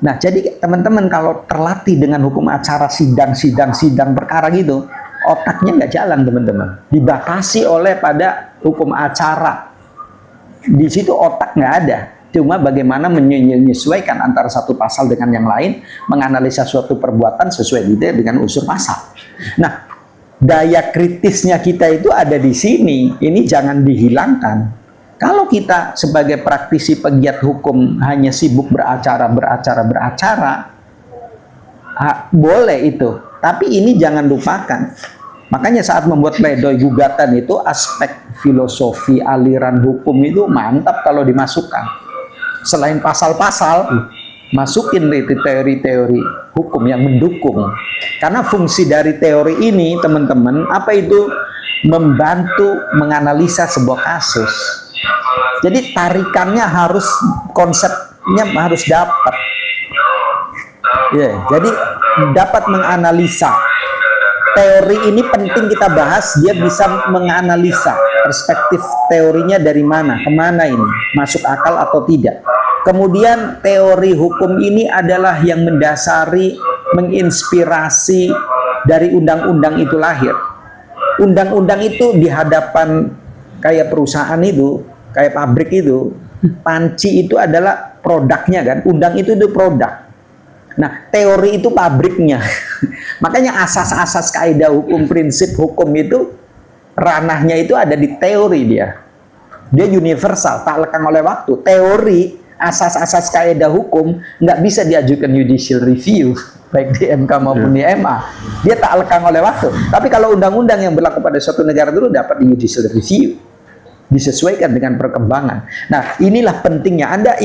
Nah, jadi teman-teman kalau terlatih dengan hukum acara sidang perkara gitu, otaknya nggak jalan teman-teman. Dibatasi oleh pada hukum acara. Di situ otak nggak ada. Cuma bagaimana menyesuaikan antara satu pasal dengan yang lain, menganalisa suatu perbuatan sesuai dengan unsur pasal. Nah, daya kritisnya kita itu ada di sini. Ini jangan dihilangkan. Kalau kita sebagai praktisi pegiat hukum hanya sibuk beracara, boleh itu. Tapi ini jangan lupakan. Makanya saat membuat pledoi gugatan itu aspek filosofi aliran hukum itu mantap kalau dimasukkan. Selain pasal-pasal, masukin teori-teori hukum yang mendukung. Karena fungsi dari teori ini, teman-teman, apa itu? Membantu menganalisa sebuah kasus. Jadi tarikannya harus, konsepnya harus dapat. Jadi dapat menganalisa. Teori ini penting kita bahas, dia bisa menganalisa perspektif teorinya dari mana, kemana ini, masuk akal atau tidak. Kemudian teori hukum ini adalah yang mendasari, menginspirasi dari undang-undang itu lahir. Undang-undang itu di hadapan kayak perusahaan itu, kayak pabrik itu, panci itu adalah produknya kan, undang itu produk. Nah, teori itu pabriknya. Makanya asas-asas kaidah hukum, prinsip hukum itu ranahnya itu ada di teori dia. Dia universal, tak lekang oleh waktu. Teori, asas-asas kaidah hukum nggak bisa diajukan judicial review, baik di MK maupun di MA. Dia tak lekang oleh waktu. Tapi kalau undang-undang yang berlaku pada suatu negara dulu dapat di judicial review, disesuaikan dengan perkembangan. Nah, inilah pentingnya Anda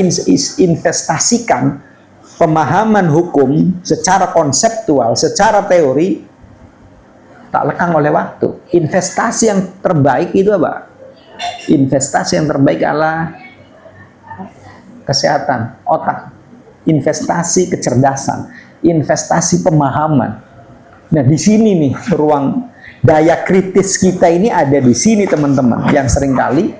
investasikan pemahaman hukum secara konseptual, secara teori, tak lekang oleh waktu. Investasi yang terbaik itu apa? Investasi yang terbaik adalah kesehatan otak, investasi kecerdasan, investasi pemahaman. Nah, di sini nih ruang daya kritis kita ini ada di sini, teman-teman, yang seringkali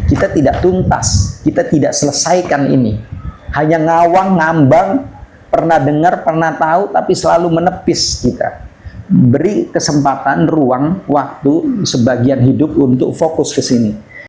kita tidak tuntas, kita tidak selesaikan ini. Hanya ngawang, ngambang, pernah dengar, pernah tahu, tapi selalu menepis kita. Beri kesempatan, ruang, waktu, sebagian hidup untuk fokus ke sini.